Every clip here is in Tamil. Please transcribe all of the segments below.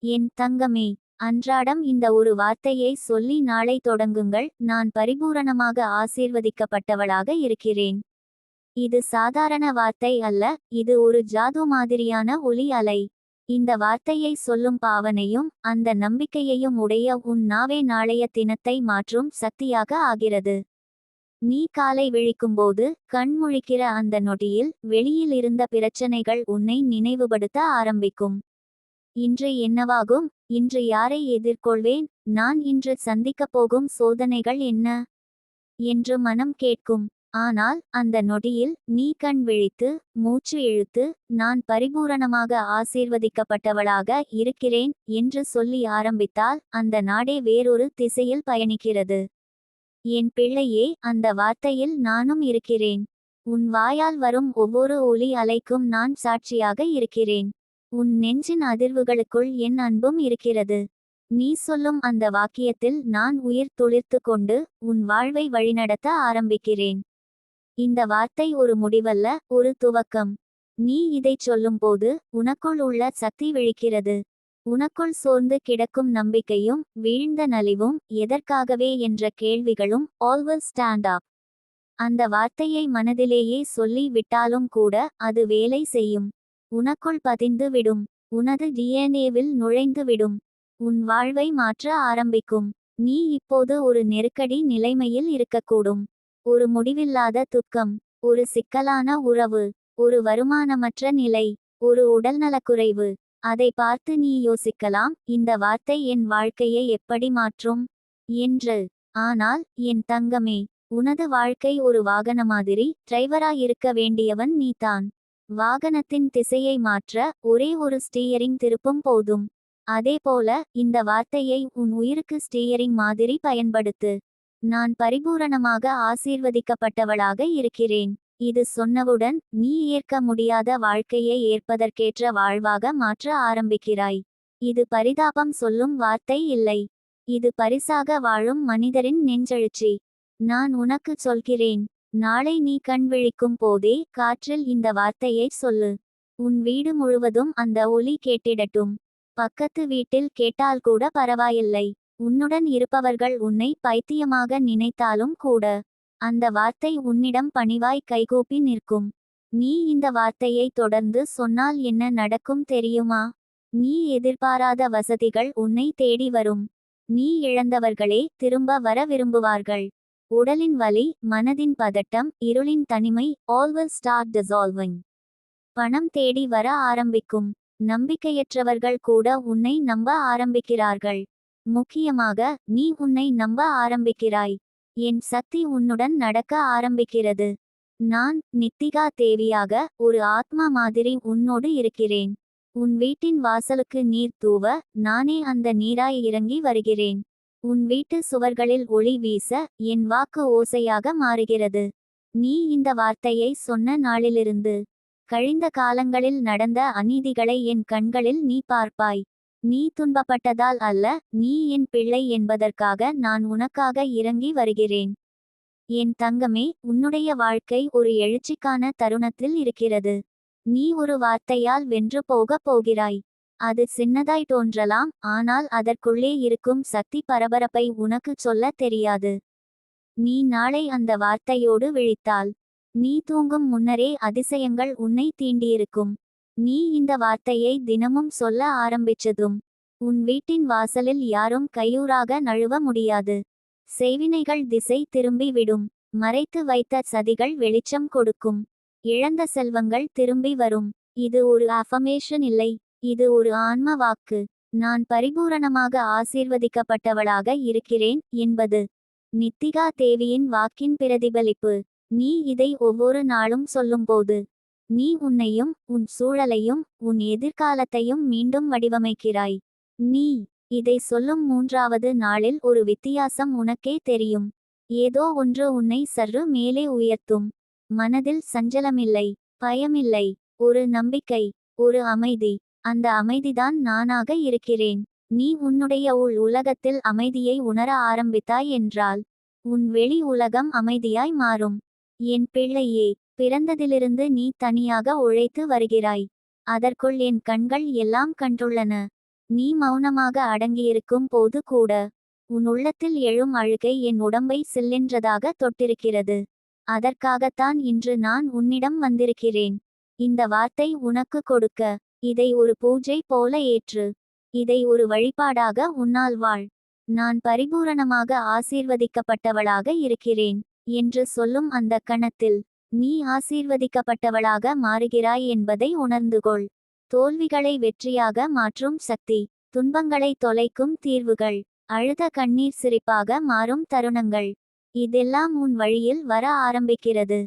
என் தங்கமே, அன்றாடம் இந்த ஒரு வார்த்தையை சொல்லி நாளை தொடங்குங்கள். நான் பரிபூரணமாக ஆசீர்வதிக்கப்பட்டவளாக இருக்கிறேன். இது சாதாரண வார்த்தை அல்ல, இது ஒரு ஜாது மாதிரியான ஒலி அலை. இந்த வார்த்தையை சொல்லும் பாவனையும் அந்த நம்பிக்கையையும் உடைய உன் நாவே நாளைய தினத்தை மாற்றும் சக்தியாக ஆகிறது. நீ காலை விழிக்கும்போது கண் முழிக்கிற அந்த நொடியில் வெளியில் இருந்த பிரச்சனைகள் உன்னை நினைவுபடுத்த ஆரம்பிக்கும். இன்று என்னவாகும்? இன்று யாரை எதிர்கொள்வேன்? நான் இன்று சந்திக்கப் போகும் சோதனைகள் என்ன என்று மனம் கேட்கும். ஆனால் அந்த நொடியில் நீ கண் விழித்து மூச்சு இழுத்து நான் பரிபூரணமாக ஆசீர்வதிக்கப்பட்டவளாக இருக்கிறேன் என்று சொல்லி ஆரம்பித்தால் அந்த நாடே வேறொரு திசையில் பயணிக்கிறது. என் பிள்ளையே, அந்த வார்த்தையில் நானும் இருக்கிறேன். உன் வாயால் வரும் ஒவ்வொரு ஒலி அலைக்கும் நான் சாட்சியாக இருக்கிறேன். உன் நெஞ்சின் அதிர்வுகளுக்குள் என் அன்பும் இருக்கிறது. நீ சொல்லும் அந்த வாக்கியத்தில் நான் உயிர் துளிர்த்து கொண்டு உன் வாழ்வை வழிநடத்த ஆரம்பிக்கிறேன். இந்த வார்த்தை ஒரு முடிவல்ல, ஒரு துவக்கம். நீ இதைச் சொல்லும்போது உனக்குள் உள்ள சக்தி விழிக்கிறது. உனக்குள் சோர்ந்து கிடக்கும் நம்பிக்கையும் வீழ்ந்த நலிவும் எதற்காகவே என்ற கேள்விகளும் ஆல் வில் ஸ்டாண்ட் அப். அந்த வார்த்தையை மனதிலேயே சொல்லி விட்டாலும் கூட அது வேலை செய்யும். உனக்குள் பதிந்து விடும். உனது டிஎன்ஏவில் நுழைந்து விடும். உன் வாழ்வை மாற்ற ஆரம்பிக்கும். நீ இப்போது ஒரு நெருக்கடி நிலைமையில் இருக்கக்கூடும். ஒரு முடிவில்லாத துக்கம், ஒரு சிக்கலான உறவு, ஒரு வருமானமற்ற நிலை, ஒரு உடல்நலக்குறைவு. அதை பார்த்து நீ யோசிக்கலாம், இந்த வார்த்தை என் வாழ்க்கையை எப்படி மாற்றும் என்று. ஆனால் என் தங்கமே, உனது வாழ்க்கை ஒரு வாகன மாதிரி. டிரைவராயிருக்க வேண்டியவன் நீதான். வாகனத்தின் திசையை மாற்ற ஒரே ஒரு ஸ்டீயரிங் திருப்பும் போதும். அதேபோல இந்த வார்த்தையை உன் உயிருக்கு ஸ்டீயரிங் மாதிரி பயன்படுத்து. நான் பரிபூரணமாக ஆசீர்வதிக்கப்பட்டவளாக இருக்கிறேன். இது சொன்னவுடன் நீ ஏற்க முடியாத வாழ்க்கையை ஏற்பதற்கேற்ற வாழ்வாக மாற்ற ஆரம்பிக்கிறாய். இது பரிதாபம் சொல்லும் வார்த்தை இல்லை. இது பரிசாக வாழும் மனிதரின் நெஞ்செழுச்சி. நான் உனக்குச் சொல்கிறேன், நாளை நீ கண் விழிக்கும் போதே காற்றில் இந்த வார்த்தையை சொல்லு. உன் வீடு முழுவதும் அந்த ஒலி கேட்டிடட்டும். பக்கத்து வீட்டில் கேட்டால் கூட பரவாயில்லை. உன்னுடன் இருப்பவர்கள் உன்னை பைத்தியமாக நினைத்தாலும் கூட அந்த வார்த்தை உன்னிடம் பணிவாய் கைகூப்பி நிற்கும். நீ இந்த வார்த்தையை தொடர்ந்து சொன்னால் என்ன நடக்கும் தெரியுமா? நீ எதிர்பாராத வசதிகள் உன்னை தேடி வரும். நீ இழந்தவர்களே திரும்ப வர விரும்புவார்கள். உடலின் வலி, மனதின் பதட்டம், இருளின் தனிமை all will start dissolving. பணம் தேடி வர ஆரம்பிக்கும். நம்பிக்கையற்றவர்கள் கூட உன்னை நம்ப ஆரம்பிக்கிறார்கள். முக்கியமாக நீ உன்னை நம்ப ஆரம்பிக்கிறாய். என் சக்தி உன்னுடன் நடக்க ஆரம்பிக்கிறது. நான் நித்திகா தேவியாக ஒரு ஆத்மா மாதிரி உன்னோடு இருக்கிறேன். உன் வீட்டின் வாசலுக்கு நீர் தூவ நானே அந்த நீராய் இறங்கி வருகிறேன். உன் வீட்டு சுவர்களில் ஒளி வீச என் வாக்கு ஓசையாக மாறுகிறது. நீ இந்த வார்த்தையை சொன்ன நாளிலிருந்து கழிந்த காலங்களில் நடந்த அநீதிகளை என் கண்களில் நீ பார்ப்பாய். நீ துன்பப்பட்டதால் அல்ல, நீ என் பிள்ளை என்பதற்காக நான் உனக்காக இறங்கி வருகிறேன். என் தங்கமே, உன்னுடைய வாழ்க்கை ஒரு எழுச்சிக்கான தருணத்தில் இருக்கிறது. நீ ஒரு வார்த்தையால் வென்று போகப் போகிறாய். அது சின்னதாய் தோன்றலாம், ஆனால் அதற்குள்ளே இருக்கும் சக்தி பரபரப்பை உனக்குச் சொல்ல தெரியாது. நீ நாளை அந்த வார்த்தையோடு விழித்தால் நீ தூங்கும் முன்னரே அதிசயங்கள் உன்னை தீண்டியிருக்கும். நீ இந்த வார்த்தையை தினமும் சொல்ல ஆரம்பிச்சதும் உன் வீட்டின் வாசலில் யாரும் கையூறாக நழுவ முடியாது. செய்வினைகள் திசை திரும்பி விடும். மறைத்து வைத்த சதிகள் வெளிச்சம் கொடுக்கும். இழந்த செல்வங்கள் திரும்பி வரும். இது ஒரு அஃபர்மேஷன் இல்லை, இது ஒரு ஆன்ம வாக்கு. நான் பரிபூரணமாக ஆசீர்வதிக்கப்பட்டவளாக இருக்கிறேன் என்பது நித்திகா தேவியின் வாக்கின் பிரதிபலிப்பு. நீ இதை ஒவ்வொரு நாளும் சொல்லும்போது நீ உன்னையும் உன் சூழலையும் உன் எதிர்காலத்தையும் மீண்டும் வடிவமைக்கிறாய். நீ இதை சொல்லும் 3வது நாளில் ஒரு வித்தியாசம் உனக்கே தெரியும். ஏதோ ஒன்று உன்னை சற்று மேலே உயர்த்தும். மனதில் சஞ்சலமில்லை, பயமில்லை, ஒரு நம்பிக்கை, ஒரு அமைதி. அந்த அமைதிதான் நானாக இருக்கிறேன். நீ உன்னுடைய உள் உலகத்தில் அமைதியை உணர ஆரம்பித்தாய் என்றால் உன் வெளி உலகம் அமைதியாய் மாறும். என் பிள்ளையே, பிறந்ததிலிருந்து நீ தனியாக உழைத்து வருகிறாய். அதற்குள் என் கண்கள் எல்லாம் கண்டுள்ளன. நீ மௌனமாக அடங்கியிருக்கும் போது கூட உன் உள்ளத்தில் எழும் அழுகை என் உடம்பை சில்லென்றதாக தொட்டிருக்கிறது. அதற்காகத்தான் இன்று நான் உன்னிடம் வந்திருக்கிறேன். இந்த வார்த்தை உனக்கு கொடுக்க. இதை ஒரு பூஜை போல ஏற்று. இதை ஒரு வழிபாடாக உன்னால் வாழ். நான் பரிபூரணமாக ஆசீர்வதிக்கப்பட்டவளாக இருக்கிறேன் என்று சொல்லும் அந்த கணத்தில் நீ ஆசீர்வதிக்கப்பட்டவளாக மாறுகிறாய் என்பதை உணர்ந்துகொள். தோல்விகளை வெற்றியாக மாற்றும் சக்தி, துன்பங்களை தொலைக்கும் தீர்வுகள், அழுத கண்ணீர் சிரிப்பாக மாறும் தருணங்கள், இதெல்லாம் உன் வழியில் வர ஆரம்பிக்கிறது.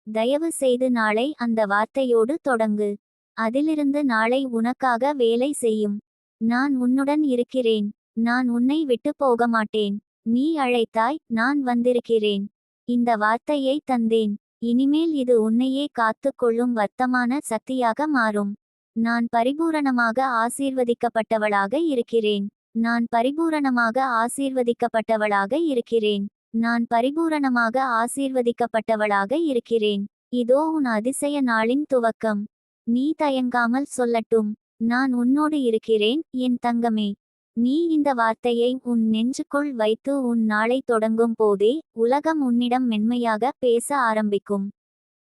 தயவு செய்து நாளை அந்த வார்த்தையோடு தொடங்கு. அதிலிருந்து நாளை உனக்காக வேலை செய்யும். நான் உன்னுடன் இருக்கிறேன். நான் உன்னை விட்டு போக மாட்டேன். நீ அழைத்தாய், நான் வந்திருக்கிறேன். இந்த வார்த்தையை தந்தேன். இனிமேல் இது உன்னையே காத்து கொள்ளும் வர்த்தமான சக்தியாக மாறும். நான் பரிபூரணமாக ஆசீர்வதிக்கப்பட்டவளாக இருக்கிறேன். நான் பரிபூரணமாக ஆசீர்வதிக்கப்பட்டவளாக இருக்கிறேன். நான் பரிபூரணமாக ஆசீர்வதிக்கப்பட்டவளாக இருக்கிறேன். இதோ உன் அதிசய நாளின் துவக்கம். நீ தயங்காமல் சொல்லட்டும். நான் உன்னோடு இருக்கிறேன், என் தங்கமே. நீ இந்த வார்த்தையை உன் நெஞ்சுக்குள் வைத்து உன் நாளை தொடங்கும் போதே உலகம் உன்னிடம் மென்மையாக பேச ஆரம்பிக்கும்.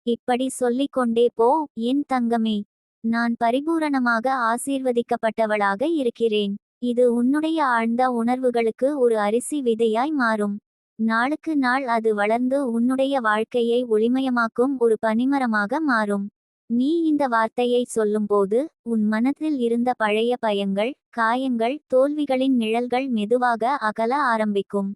இப்படி சொல்லிக் கொண்டே போ, என் தங்கமே. நான் பரிபூரணமாக ஆசீர்வதிக்கப்பட்டவளாக இருக்கிறேன். இது உன்னுடைய ஆழ்ந்த உணர்வுகளுக்கு ஒரு அரிசி விதையாய் மாறும். நாளுக்கு நாள் அது வளர்ந்து உன்னுடைய வாழ்க்கையை ஒளிமயமாக்கும் ஒரு பனிமரமாக மாறும். நீ இந்த வார்த்தையை சொல்லும்போது உன் மனத்தில் இருந்த பழைய பயங்கள், காயங்கள், தோல்விகளின் நிழல்கள் மெதுவாக அகல ஆரம்பிக்கும்.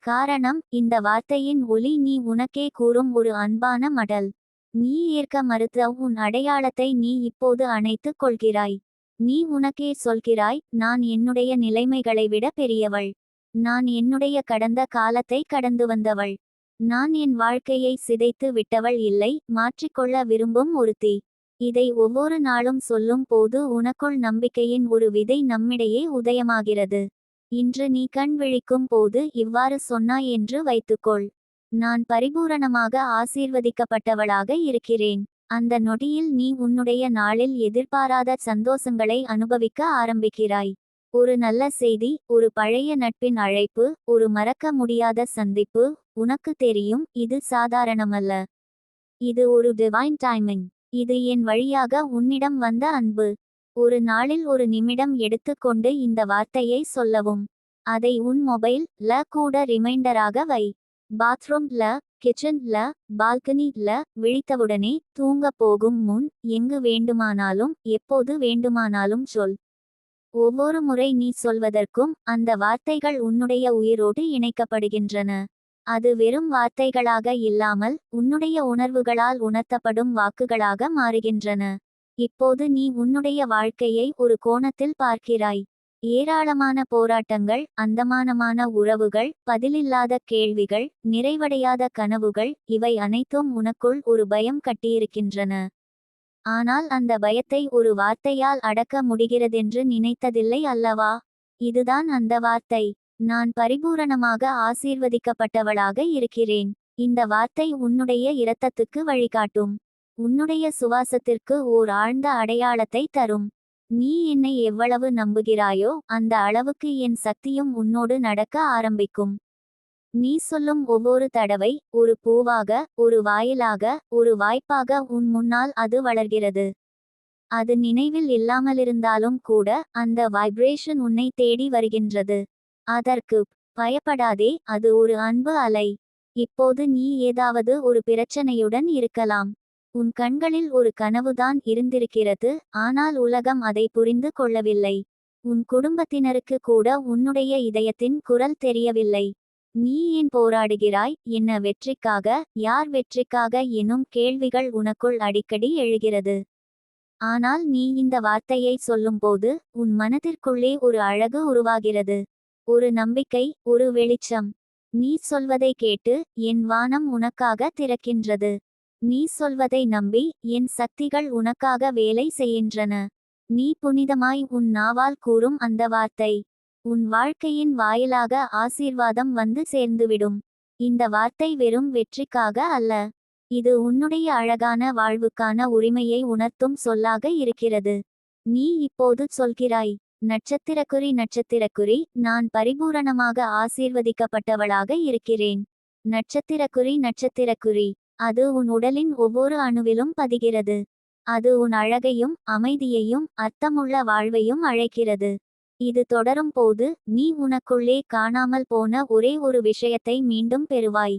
காரணம், இந்த வார்த்தையின் ஒலி நீ உனக்கே கூறும் ஒரு அன்பான மடல். நீ ஏற்க மறுத்த உன் அடையாளத்தை நீ இப்போது அணைத்துக் கொள்கிறாய். நீ உனக்கே சொல்கிறாய், நான் என்னுடைய நிலைமைகளை விட பெரியவள். நான் என்னுடைய கடந்த காலத்தை கடந்து வந்தவள். நான் என் வாழ்க்கையை சிதைத்து விட்டவள் இல்லை, மாற்றிக்கொள்ள விரும்பும் ஒருத்தி. இதை ஒவ்வொரு நாளும் சொல்லும் போது உனக்குள் நம்பிக்கையின் ஒரு விதை நம்மிடையே உதயமாகிறது. இன்று நீ கண் விழிக்கும் போது இவ்வாறு சொன்னாய் என்று வைத்துக்கொள். நான் பரிபூரணமாக ஆசீர்வதிக்கப்பட்டவளாக இருக்கிறேன். அந்த நொடியில் நீ உன்னுடைய நாளில் எதிர்பாராத சந்தோஷங்களை அனுபவிக்க ஆரம்பிக்கிறாய். ஒரு நல்ல செய்தி, ஒரு பழைய நட்பின் அழைப்பு, ஒரு மறக்க முடியாத சந்திப்பு. உனக்கு தெரியும், இது சாதாரணமல்ல. இது ஒரு டிவைன் டைமிங். இது என் வழியாக உன்னிடம் வந்த அன்பு. ஒரு நாளில் ஒரு நிமிடம் எடுத்துக்கொண்டு இந்த வார்த்தையை சொல்லவும். அதை உன் மொபைல் ல கூட ரிமைண்டராக வை. பாத்ரூம் ல, கிச்சன் ல, பால்கனி ல, விழித்தவுடனே தூங்க போகும் முன் எங்கு வேண்டுமானாலும் எப்போது வேண்டுமானாலும் சொல். ஒவ்வொரு முறை நீ சொல்வதற்கும் அந்த வார்த்தைகள் உன்னுடைய உயிரோடு இணைக்கப்படுகின்றன. அது வெறும் வார்த்தைகளாக இல்லாமல் உன்னுடைய உணர்வுகளால் உணர்த்தப்படும் வாக்குகளாக மாறுகின்றன. இப்போது நீ உன்னுடைய வாழ்க்கையை ஒரு கோணத்தில் பார்க்கிறாய். ஏராளமான போராட்டங்கள், அந்தமானமான உறவுகள், பதிலில்லாத கேள்விகள், நிறைவடையாத கனவுகள், இவை அனைத்தும் உனக்குள் ஒரு பயம் கட்டியிருக்கின்றன. ஆனால் அந்த பயத்தை ஒரு வார்த்தையால் அடக்க முடிகிறதென்று நினைத்ததில்லை அல்லவா? இதுதான் அந்த வார்த்தை. நான் பரிபூரணமாக ஆசீர்வதிக்கப்பட்டவளாக இருக்கிறேன். இந்த வார்த்தை உன்னுடைய இரத்தத்துக்கு வழிகாட்டும். உன்னுடைய சுவாசத்திற்கு ஓர் ஆழ்ந்த அடையாளத்தை தரும். நீ என்னை எவ்வளவு நம்புகிறாயோ அந்த அளவுக்கு என் சக்தியும் உன்னோடு நடக்க ஆரம்பிக்கும். நீ சொல்லும் ஒவ்வொரு தடவை ஒரு பூவாக, ஒரு வாயிலாக, ஒரு வாய்ப்பாக உன் முன்னால் அது வளர்கிறது. அது நினைவில் இல்லாமலிருந்தாலும் கூட அந்த வைப்ரேஷன் உன்னை தேடி வருகின்றது. அதற்கு பயப்படாதே, அது ஒரு அன்பு அலை. இப்போது நீ ஏதாவது ஒரு பிரச்சனையுடன் இருக்கலாம். உன் கண்களில் ஒரு கனவுதான் இருந்திருக்கிறது, ஆனால் உலகம் அதை புரிந்து கொள்ளவில்லை. உன் குடும்பத்தினருக்கு கூட உன்னுடைய இதயத்தின் குரல் தெரியவில்லை. நீ ஏன் போராடுகிறாய், என்ன வெற்றிக்காக, யார் வெற்றிக்காக எனும் கேள்விகள் உனக்குள் அடிக்கடி எழுகிறது. ஆனால் நீ இந்த வார்த்தையை சொல்லும்போது உன் மனதிற்குள்ளே ஒரு அழகு உருவாகிறது. ஒரு நம்பிக்கை, ஒரு வெளிச்சம். நீ சொல்வதை கேட்டு என் வானம் உனக்காக திறக்கின்றது. நீ சொல்வதை நம்பி என் சக்திகள் உனக்காக வேலை செய்கின்றன. நீ புனிதமாய் உன் நாவால் கூறும் அந்த வார்த்தை உன் வாழ்க்கையின் வாயிலாக ஆசீர்வாதம் வந்து சேர்ந்துவிடும். இந்த வார்த்தை வெறும் வெற்றிக்காக அல்ல. இது உன்னுடைய அழகான வாழ்வுக்கான உரிமையை உணர்த்தும் சொல்லாக இருக்கிறது. நீ இப்போது சொல்கிறாய், நட்சத்திரக்குறி நான் பரிபூரணமாக ஆசீர்வதிக்கப்பட்டவளாக இருக்கிறேன். நட்சத்திரக்குறி அது உன் உடலின் ஒவ்வொரு அணுவிலும் பதிகிறது. அது உன் அழகையும் அமைதியையும் அர்த்தமுள்ள வாழ்வையும் அழைக்கிறது. இது தொடரும் போது நீ உனக்குள்ளே காணாமல் போன ஒரே ஒரு விஷயத்தை மீண்டும் பெறுவாய்.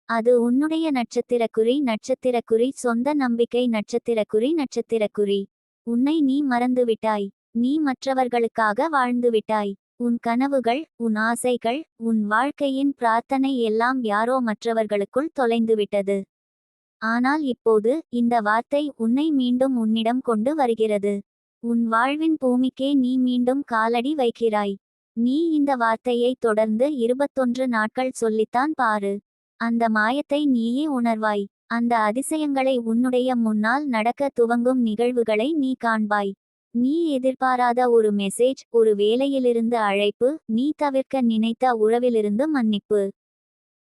அது உன்னுடைய நட்சத்திரக்குறி சொந்த நம்பிக்கை. நட்சத்திரக்குறி உன்னை நீ மறந்துவிட்டாய். நீ மற்றவர்களுக்காக வாழ்ந்துவிட்டாய். உன் கனவுகள், உன் ஆசைகள், உன் வாழ்க்கையின் பிரார்த்தனை எல்லாம் யாரோ மற்றவர்களுக்குள் தொலைந்துவிட்டது. ஆனால் இப்போது இந்த வார்த்தை உன்னை மீண்டும் உன்னிடம் கொண்டு வருகிறது. உன் வாழ்வின் பூமிக்கே நீ மீண்டும் காலடி வைக்கிறாய். நீ இந்த வார்த்தையை தொடர்ந்து 21 நாட்கள் சொல்லித்தான் பாரு. அந்த மாயத்தை நீயே உணர்வாய். அந்த அதிசயங்களை உன்னுடைய முன்னால் நடக்க துவங்கும் நிகழ்வுகளை நீ காண்பாய். நீ எதிர்பாராத ஒரு மெசேஜ், ஒரு வேலையிலிருந்து அழைப்பு, நீ தவிர்க்க நினைத்த உறவிலிருந்து மன்னிப்பு.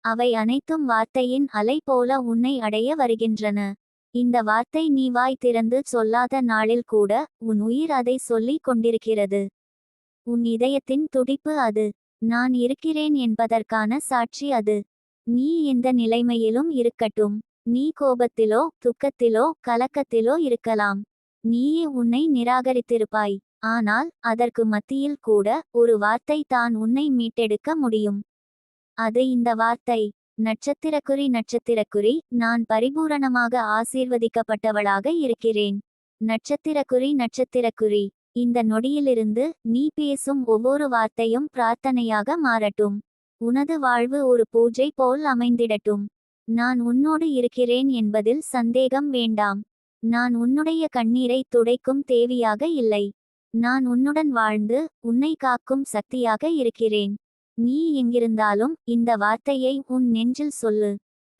அவை அனைத்தும் வார்த்தையின் அலை போல உன்னை அடைய வருகின்றன. இந்த வார்த்தை நீ வாய் திறந்து சொல்லாத நாளில் கூட உன் உயிர் அதை சொல்லிக் கொண்டிருக்கிறது. உன் இதயத்தின் துடிப்பு அது. நான் இருக்கிறேன் என்பதற்கான சாட்சி அது. நீ எந்த நிலைமையிலும் இருக்கட்டும். நீ கோபத்திலோ துக்கத்திலோ கலக்கத்திலோ இருக்கலாம். நீயே உன்னை நிராகரித்திருப்பாய். ஆனால் அதற்கு மத்தியில் கூட ஒரு வார்த்தை தான் உன்னை மீட்டெடுக்க முடியும். அது இந்த வார்த்தை. நட்சத்திரக்குறி நான் பரிபூரணமாக ஆசீர்வதிக்கப்பட்டவளாக இருக்கிறேன். நட்சத்திரக்குறி இந்த நொடியிலிருந்து நீ பேசும் ஒவ்வொரு வார்த்தையும் பிரார்த்தனையாக மாறட்டும். உனது வாழ்வு ஒரு பூஜை போல் அமைந்திடட்டும். நான் உன்னோடு இருக்கிறேன் என்பதில் சந்தேகம் வேண்டாம். நான் உன்னுடைய கண்ணீரை துடைக்கும் தேவியாக இல்லை. நான் உன்னுடன் வாழ்ந்து உன்னை காக்கும் சக்தியாக இருக்கிறேன். நீ எங்கிருந்தாலும் இந்த வார்த்தையை உன் நெஞ்சில் சொல்லு.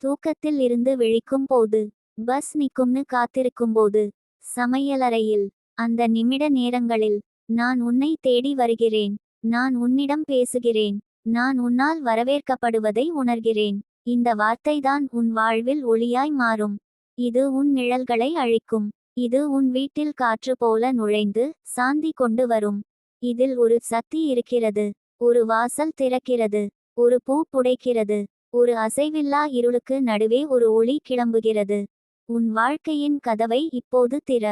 தூக்கத்தில் இருந்து விழிக்கும் போது, பஸ் நிக்கும்னு காத்திருக்கும்போது, சமையலறையில், அந்த நிமிட நேரங்களில், நான் உன்னை தேடி வருகிறேன். நான் உன்னிடம் பேசுகிறேன். நான் உன்னால் வரவேற்கப்படுவதை உணர்கிறேன். இந்த வார்த்தைதான் உன் வாழ்வில் ஒளியாய் மாறும். இது உன் நிழல்களை அழிக்கும். இது உன் வீட்டில் காற்று போல நுழைந்து சாந்தி கொண்டு வரும். இதில் ஒரு சக்தி இருக்கிறது. ஒரு வாசல் திறக்கிறது. ஒரு பூ புடைக்கிறது. ஒரு அசைவில்லா இருளுக்கு நடுவே ஒரு ஒளி கிளம்புகிறது. உன் வாழ்க்கையின் கதவை இப்போது திற.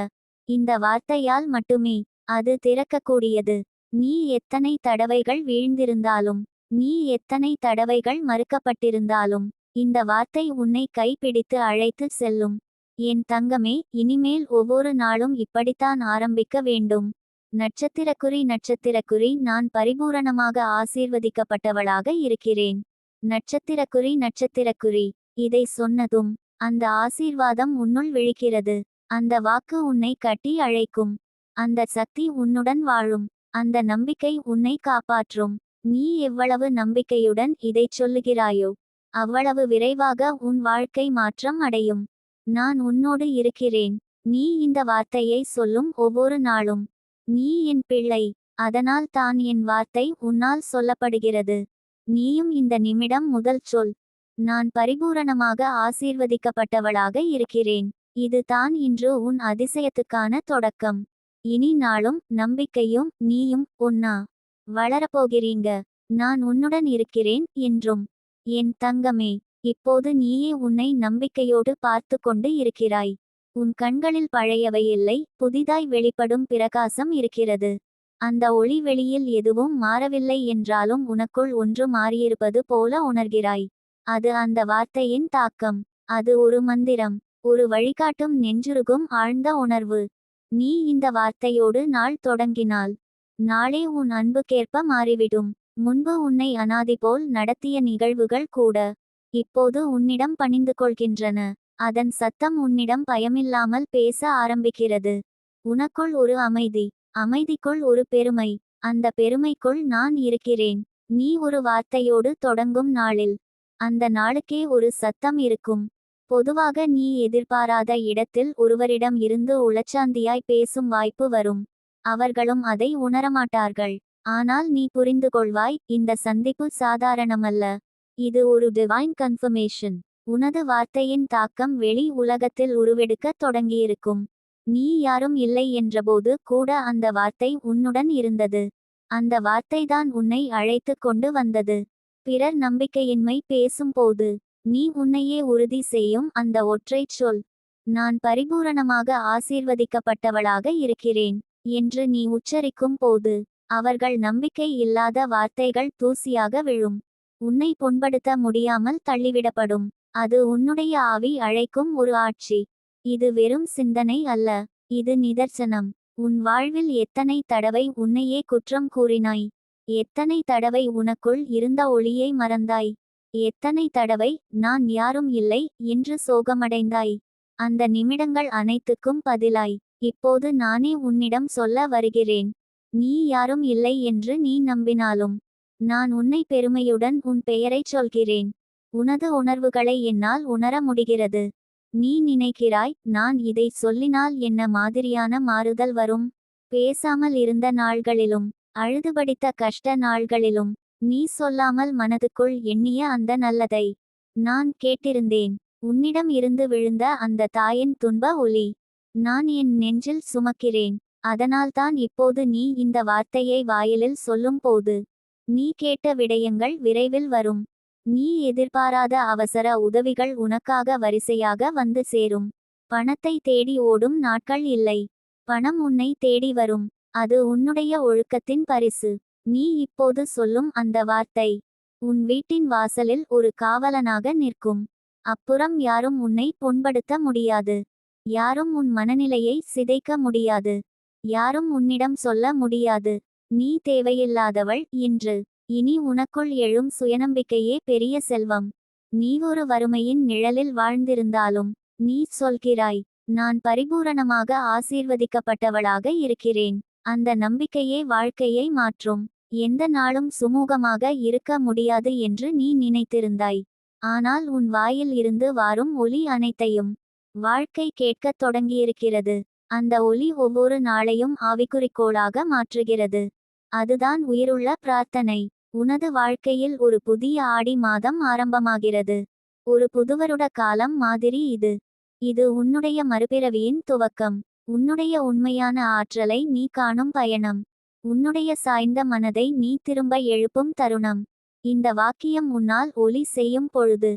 இந்த வார்த்தையால் மட்டுமே அது திறக்கக்கூடியது. நீ எத்தனை தடவைகள் வீழ்ந்திருந்தாலும், நீ எத்தனை தடவைகள் மறுக்கப்பட்டிருந்தாலும், இந்த வார்த்தை உன்னை கைப்பிடித்து அழைத்து செல்லும். என் தங்கமே, இனிமேல் ஒவ்வொரு நாளும் இப்படித்தான் ஆரம்பிக்க வேண்டும். நட்சத்திரக்குறி நான் பரிபூரணமாக ஆசீர்வதிக்கப்பட்டவளாக இருக்கிறேன். நட்சத்திரக்குறி இதை சொன்னதும் அந்த ஆசீர்வாதம் உன்னுள் விழிக்கிறது. அந்த வாக்கு உன்னை கட்டி அழைக்கும். அந்த சக்தி உன்னுடன் வாழும். அந்த நம்பிக்கை உன்னை காப்பாற்றும். நீ எவ்வளவு நம்பிக்கையுடன் இதைச் சொல்லுகிறாயோ அவ்வளவு விரைவாக உன் வாழ்க்கை மாற்றம் அடையும். நான் உன்னோடு இருக்கிறேன். நீ இந்த வார்த்தையை சொல்லும் ஒவ்வொரு நாளும். நீ என் பிள்ளை. அதனால் தான் என் வார்த்தை உன்னால் சொல்லப்படுகிறது. நீயும் இந்த நிமிடம் முதல் சொல். நான் பரிபூரணமாக ஆசீர்வதிக்கப்பட்டவளாக இருக்கிறேன். இது தான் இன்று உன் அதிசயத்துக்கான தொடக்கம். இனி நாளும் நம்பிக்கையும் நீயும் ஒன்னா வளரப்போகிறீங்க. நான் உன்னுடன் இருக்கிறேன் என்றும். என் தங்கமே, இப்போது நீயே உன்னை நம்பிக்கையோடு பார்த்து கொண்டு இருக்கிறாய். உன் கண்களில் பழையவை இல்லை, புதிதாய் வெளிப்படும் பிரகாசம் இருக்கிறது. அந்த ஒளி வெளியில் எதுவும் மாறவில்லை என்றாலும் உனக்குள் ஒன்று மாறியிருப்பது போல உணர்கிறாய். அது அந்த வார்த்தையின் தாக்கம். அது ஒரு மந்திரம். ஒரு வழிகாட்டும் நெஞ்சுருகும் ஆழ்ந்த உணர்வு. நீ இந்த வார்த்தையோடு நாள் தொடங்கினால், நாளே உன் அன்புக்கேற்ப மாறிவிடும். முன்பு உன்னை அனாதி போல் நடத்திய நிகழ்வுகள் கூட இப்போது உன்னிடம் பணிந்து கொள்கின்றன. அதன் சத்தம் உன்னிடம் பயமில்லாமல் பேச ஆரம்பிக்கிறது. உனக்குள் ஒரு அமைதி. அமைதிக்குள் ஒரு பெருமை. அந்த பெருமைக்குள் நான் இருக்கிறேன். நீ ஒரு வார்த்தையோடு தொடங்கும் நாளில் அந்த நாளுக்கே ஒரு சத்தம் இருக்கும். பொதுவாக நீ எதிர்பாராத இடத்தில் ஒருவரிடம் இருந்து உளச்சாந்தியாய் பேசும் வாய்ப்பு வரும். அவர்களும் அதை உணரமாட்டார்கள். ஆனால் நீ புரிந்து கொள்வாய், இந்த சந்திப்பு சாதாரணமல்ல. இது ஒரு டிவைன் கன்ஃபர்மேஷன். உனது வார்த்தையின் தாக்கம் வெளி உலகத்தில் உருவெடுக்க தொடங்கியிருக்கும். நீ யாரும் இல்லை என்றபோது கூட அந்த வார்த்தை உன்னுடன் இருந்தது. அந்த வார்த்தைதான் உன்னை அழைத்து கொண்டு வந்தது. பிறர் நம்பிக்கையின்மை பேசும்போது நீ உன்னையே உறுதி செய்யும் அந்த ஒற்றைச் சொல், நான் பரிபூரணமாக ஆசீர்வதிக்கப்பட்டவளாக இருக்கிறேன் என்று நீ உச்சரிக்கும் போது அவர்கள் நம்பிக்கை இல்லாத வார்த்தைகள் தூசியாக விழும். உன்னை புண்படுத்த முடியாமல் தள்ளிவிடப்படும். அது உன்னுடைய ஆவி அழைக்கும் ஒரு ஆட்சி. இது வெறும் சிந்தனை அல்ல, இது நிதர்சனம். உன் வாழ்வில் எத்தனை தடவை உன்னையே குற்றம் கூறினாய்? எத்தனை தடவை உனக்குள் இருந்த ஒளியை மறந்தாய்? எத்தனை தடவை நான் யாரும் இல்லை என்று சோகமடைந்தாய்? அந்த நிமிடங்கள் அனைத்துக்கும் பதிலாய் இப்போது நானே உன்னிடம் சொல்ல வருகிறேன். நீ யாரும் இல்லை என்று நீ நம்பினாலும் நான் உன்னை பெருமையுடன் உன் பெயரைச் சொல்கிறேன். உனது உணர்வுகளை என்னால் உணர முடிகிறது. நீ நினைக்கிறாய், நான் இதை சொல்லினால் என்ன மாதிரியான மாறுதல் வரும்? பேசாமல் இருந்த நாள்களிலும் அழுதுபடித்த கஷ்ட நாள்களிலும் நீ சொல்லாமல் மனதுக்குள் எண்ணிய அந்த நல்லதை நான் கேட்டிருந்தேன். உன்னிடம் இருந்து விழுந்த அந்த தாயின் துன்ப ஒலி நான் என் நெஞ்சில் சுமக்கிறேன். அதனால்தான் இப்போது நீ இந்த வார்த்தையை வாயிலில் சொல்லும் போது நீ கேட்ட விடயங்கள் விரைவில் வரும். நீ எதிர்பாராத அவசர உதவிகள் உனக்காக வரிசையாக வந்து சேரும். பணத்தை தேடி ஓடும் நாட்கள் இல்லை. பணம் உன்னை தேடி வரும். அது உன்னுடைய ஒழுக்கத்தின் பரிசு. நீ இப்போது சொல்லும் அந்த வார்த்தை உன் வீட்டின் வாசலில் ஒரு காவலனாக நிற்கும். அப்புறம் யாரும் உன்னை புண்படுத்த முடியாது. யாரும் உன் மனநிலையை சிதைக்க முடியாது. யாரும் உன்னிடம் சொல்ல முடியாது, நீ தேவையில்லாதவள் என்று. இனி உனக்குள் எழும் சுயநம்பிக்கையே பெரிய செல்வம். நீ ஒரு வறுமையின் நிழலில் வாழ்ந்திருந்தாலும் நீ சொல்கிறாய், நான் பரிபூரணமாக ஆசீர்வதிக்கப்பட்டவளாக இருக்கிறேன். அந்த நம்பிக்கையே வாழ்க்கையை மாற்றும். எந்த நாளும் சுமூகமாக இருக்க முடியாது என்று நீ நினைத்திருந்தாய். ஆனால் உன் வாயில் இருந்து வாரும் ஒலி அனைத்தையும் வாழ்க்கை கேட்கத் தொடங்கியிருக்கிறது. அந்த ஒலி ஒவ்வொரு நாளையும் ஆவிக்குறிக்கோளாக மாற்றுகிறது. அதுதான் உயிருள்ள பிரார்த்தனை. உனது வாழ்க்கையில் ஒரு புதிய ஆடி மாதம் ஆரம்பமாகிறது. ஒரு புதுவருட காலம் மாதிரி இது. இது உன்னுடைய மறுபிறவியின் துவக்கம். உன்னுடைய உண்மையான ஆற்றலை நீ காணும் பயணம். உன்னுடைய சாய்ந்த மனதை நீ திரும்ப எழுப்பும் தருணம். இந்த வாக்கியம் உன்னால் ஒலி செய்யும் பொழுது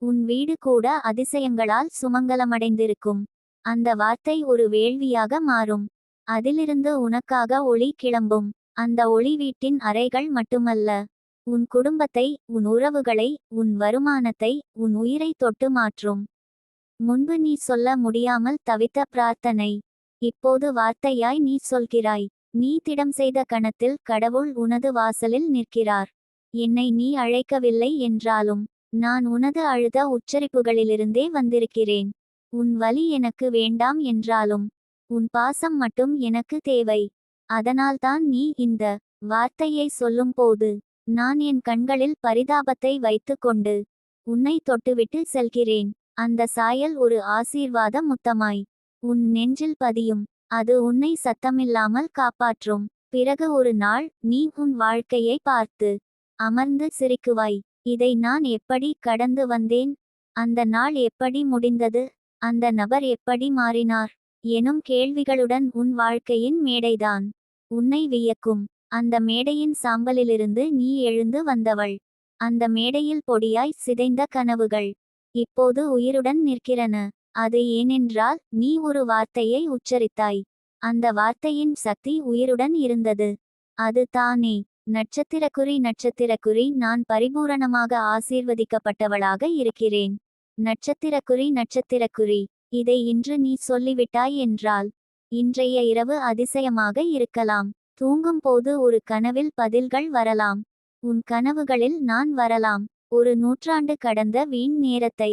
உன் வீடு கூட அதிசயங்களால் சுமங்கலமடைந்திருக்கும். அந்த வார்த்தை ஒரு வேள்வியாக மாறும். அதிலிருந்து உனக்காக ஒளி கிளம்பும். அந்த ஒளி வீட்டின் அறைகள் மட்டுமல்ல, உன் குடும்பத்தை, உன் உறவுகளை, உன் வருமானத்தை, உன் உயிரை தொட்டு மாற்றும். முன்பு நீ சொல்ல முடியாமல் தவித்த பிரார்த்தனை இப்போது வார்த்தையாய் நீ சொல்கிறாய். நீ திடம் செய்த கணத்தில் கடவுள் உனது வாசலில் நிற்கிறார். என்னை நீ அழைக்கவில்லை என்றாலும் நான் உனது அழுத உச்சரிப்புகளிலிருந்தே வந்திருக்கிறேன். உன் வலி எனக்கு வேண்டாம் என்றாலும் உன் பாசம் மட்டும் எனக்கு தேவை. அதனால்தான் நீ இந்த வார்த்தையை சொல்லும்போது நான் என் கண்களில் பரிதாபத்தை வைத்து கொண்டு உன்னை தொட்டுவிட்டு செல்கிறேன். அந்த சாயல் ஒரு ஆசீர்வாத முத்தமாய் உன் நெஞ்சில் பதியும். அது உன்னை சத்தமில்லாமல் காப்பாற்றும். பிறகு ஒரு நாள் நீ உன் வாழ்க்கையை பார்த்து அமர்ந்து சிரிக்குவாய். இதை நான் எப்படி கடந்து வந்தேன்? அந்த நாள் எப்படி முடிந்தது? அந்த நபர் எப்படி மாறினார்? எனும் கேள்விகளுடன் உன் வாழ்க்கையின் மேடைதான் உன்னை வியக்கும். அந்த மேடையின் சாம்பலிலிருந்து நீ எழுந்து வந்தவள். அந்த மேடையில் பொடியாய் சிதைந்த கனவுகள் இப்போது உயிருடன் நிற்கிறன. அது ஏனென்றால் நீ ஒரு வார்த்தையை உச்சரித்தாய். அந்த வார்த்தையின் சக்தி உயிருடன் இருந்தது. அது தானே நட்சத்திரக்குறி. நட்சத்திரக்குறி, நான் பரிபூரணமாக ஆசீர்வதிக்கப்பட்டவளாக இருக்கிறேன். நட்சத்திரக்குறி. நட்சத்திரக்குறி, இதை இன்று நீ சொல்லிவிட்டாய் என்றால் இன்றைய இரவு அதிசயமாக இருக்கலாம். தூங்கும் போது ஒரு கனவில் பதில்கள் வரலாம். உன் கனவுகளில் நான் வரலாம். ஒரு நூற்றாண்டு கடந்த வீண் நேரத்தை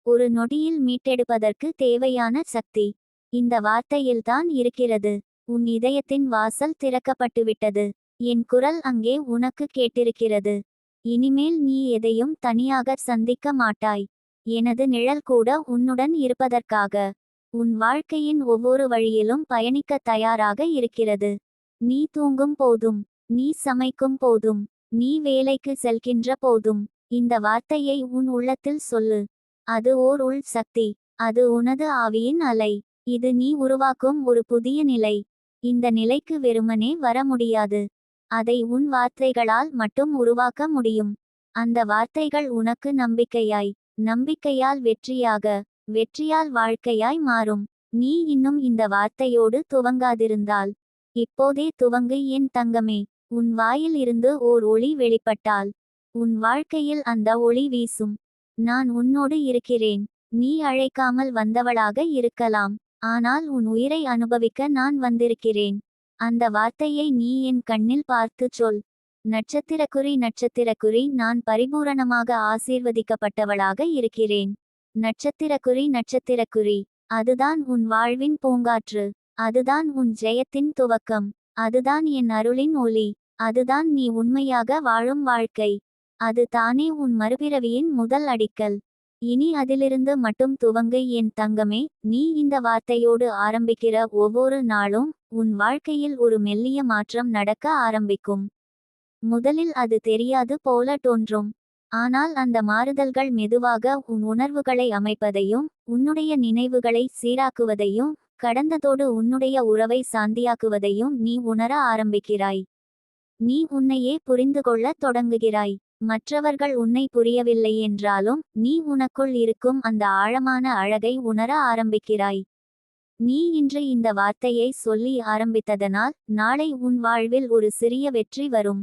ஒரு நொடியில் மீட்டெடுப்பதற்கு தேவையான சக்தி இந்த வார்த்தையில்தான் இருக்கிறது. உன் இதயத்தின் வாசல் திறக்கப்பட்டுவிட்டது. என் குரல் அங்கே உனக்கு கேட்டிருக்கிறது. இனிமேல் நீ எதையும் தனியாக சந்திக்க மாட்டாய். எனது நிழல் கூட உன்னுடன் இருப்பதற்காக உன் வாழ்க்கையின் ஒவ்வொரு வழியிலும் பயணிக்க தயாராக இருக்கிறது. நீ தூங்கும் போதும், நீ சமைக்கும் போதும், நீ வேலைக்கு செல்கின்ற போதும் இந்த வார்த்தையை உன் உள்ளத்தில் சொல்லு. அது ஓர் உள் சக்தி. அது உனது ஆவியின் அலை. இது நீ உருவாக்கும் ஒரு புதிய நிலை. இந்த நிலைக்கு வெறுமனே வர முடியாது. அதை உன் வார்த்தைகளால் மட்டும் உருவாக்க முடியும். அந்த வார்த்தைகள் உனக்கு நம்பிக்கையாய், நம்பிக்கையால் வெற்றியாக, வெற்றியால் வாழ்க்கையாய் மாறும். நீ இன்னும் இந்த வார்த்தையோடு துவங்காதிருந்தால் இப்போதே துவங்கு என் தங்கமே. உன் வாயில் இருந்து ஓர் ஒளி வெளிப்பட்டால் உன் வாழ்க்கையில் அந்த ஒளி வீசும். நான் உன்னோடு இருக்கிறேன். நீ அழைக்காமல் வந்தவளாக இருக்கலாம். ஆனால் உன் உயிரை அனுபவிக்க நான் வந்திருக்கிறேன். அந்த வார்த்தையை நீ என் கண்ணில் பார்த்து சொல். நட்சத்திரக்குறி நட்சத்திரக்குறி நான் பரிபூரணமாக ஆசீர்வதிக்கப்பட்டவளாக இருக்கிறேன். நட்சத்திரக்குறி நட்சத்திரக்குறி அதுதான் உன் வாழ்வின் பூங்காற்று. அதுதான் உன் ஜெயத்தின் துவக்கம். அதுதான் என் அருளின் ஒளி. அதுதான் நீ உண்மையாக வாழும் வாழ்க்கை. அது தானே உன் மறுபிறவியின் முதல் அடிக்கல். இனி அதிலிருந்து மட்டும் துவங்கு என் தங்கமே. நீ இந்த வார்த்தையோடு ஆரம்பிக்கிற ஒவ்வொரு நாளும் உன் வாழ்க்கையில் ஒரு மெல்லிய மாற்றம் நடக்க ஆரம்பிக்கும். முதலில் அது தெரியாது போல தோன்றும். ஆனால் அந்த மாறுதல்கள் மெதுவாக உன் உணர்வுகளை அமைப்பதையும் உன்னுடைய நினைவுகளை சீராக்குவதையும் கடந்ததோடு உன்னுடைய உறவை சாந்தியாக்குவதையும் நீ உணர ஆரம்பிக்கிறாய். நீ உன்னையே புரிந்து கொள்ளத் தொடங்குகிறாய். மற்றவர்கள் உன்னை புரியவில்லை என்றாலும் நீ உனக்குள் இருக்கும் அந்த ஆழமான அழகை உணர ஆரம்பிக்கிறாய். நீ இன்று இந்த வார்த்தையை சொல்லி ஆரம்பித்ததனால் நாளை உன் வாழ்வில் ஒரு சிறிய வெற்றி வரும்.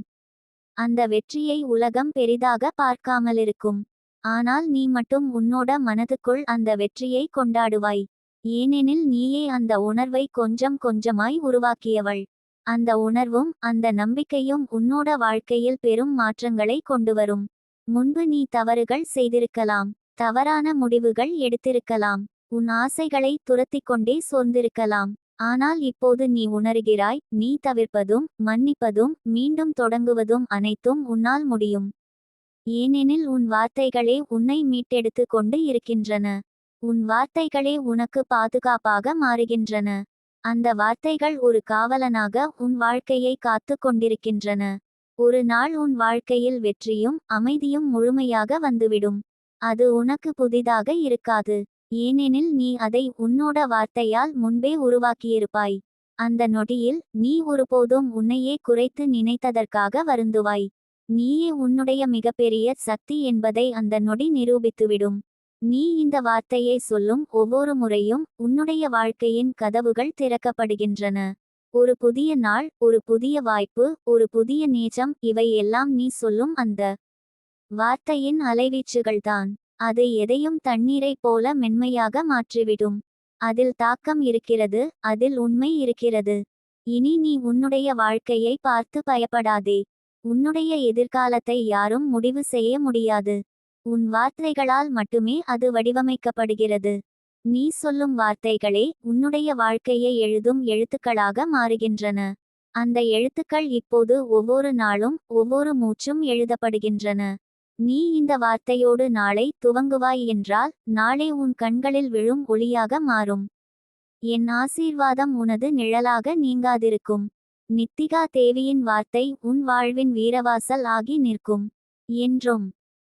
அந்த வெற்றியை உலகம் பெரிதாக பார்க்காமலிருக்கும். ஆனால் நீ மட்டும் உன்னோட மனதுக்குள் அந்த வெற்றியை கொண்டாடுவாய். ஏனெனில் நீயே அந்த உணர்வை கொஞ்சம் கொஞ்சமாய் உருவாக்கியவள். அந்த உணர்வும் அந்த நம்பிக்கையும் உன்னோட வாழ்க்கையில் பெரும் மாற்றங்களை கொண்டுவரும். முன்பு நீ தவறுகள் செய்திருக்கலாம். தவறான முடிவுகள் எடுத்திருக்கலாம். உன் ஆசைகளை துரத்திக் கொண்டே சோர்ந்திருக்கலாம். ஆனால் இப்போது நீ உணர்கிறாய், நீ தவிர்ப்பதும் மன்னிப்பதும் மீண்டும் தொடங்குவதும் அனைத்தும் உன்னால் முடியும். ஏனெனில் உன் வார்த்தைகளே உன்னை மீட்டெடுத்து கொண்டு இருக்கின்றன. உன் வார்த்தைகளே உனக்கு பாதுகாப்பாக மாறுகின்றன. அந்த வார்த்தைகள் ஒரு காவலனாக உன் வாழ்க்கையை காத்து கொண்டிருக்கின்றன. ஒரு நாள் உன் வாழ்க்கையில் வெற்றியும் அமைதியும் முழுமையாக வந்துவிடும். அது உனக்கு புதிதாக இருக்காது. ஏனெனில் நீ அதை உன்னோட வார்த்தையால் முன்பே உருவாக்கியிருப்பாய். அந்த நொடியில் நீ ஒருபோதும் உன்னையே குறைத்து நினைத்ததற்காக வருந்துவாய். நீயே உன்னுடைய மிகப்பெரிய சக்தி என்பதை அந்த நொடி நிரூபித்துவிடும். நீ இந்த வார்த்தையை சொல்லும் ஒவ்வொரு முறையும் உன்னுடைய வாழ்க்கையின் கதவுகள் திறக்கப்படுகின்றன. ஒரு புதிய நாள், ஒரு புதிய வாய்ப்பு, ஒரு புதிய நேசம், இவை எல்லாம் நீ சொல்லும் அந்த வார்த்தையின் அலைவீச்சுகள்தான். அது எதையும் தண்ணீரைப் போல மென்மையாக மாற்றிவிடும். அதில் தாக்கம் இருக்கிறது, அதில் உண்மை இருக்கிறது. இனி நீ உன்னுடைய வாழ்க்கையை பார்த்து பயப்படாதே. உன்னுடைய எதிர்காலத்தை யாரும் முடிவு செய்ய முடியாது. உன் வார்த்தைகளால் மட்டுமே அது வடிவமைக்கப்படுகிறது. நீ சொல்லும் வார்த்தைகளே உன்னுடைய வாழ்க்கையை எழுதும் எழுத்துக்களாக மாறுகின்றன. அந்த எழுத்துக்கள் இப்போது ஒவ்வொரு நாளும் ஒவ்வொரு மூச்சும் எழுதப்படுகின்றன. நீ இந்த வார்த்தையோடு நாளை துவங்குவாய் என்றால் நாளை உன் கண்களில் விழும் ஒளியாக மாறும். என் ஆசீர்வாதம் உனது நிழலாக நீங்காதிருக்கும். நித்திகா தேவியின் வார்த்தை உன் வாழ்வின் வீரவாசல் ஆகி நிற்கும் என்றும்.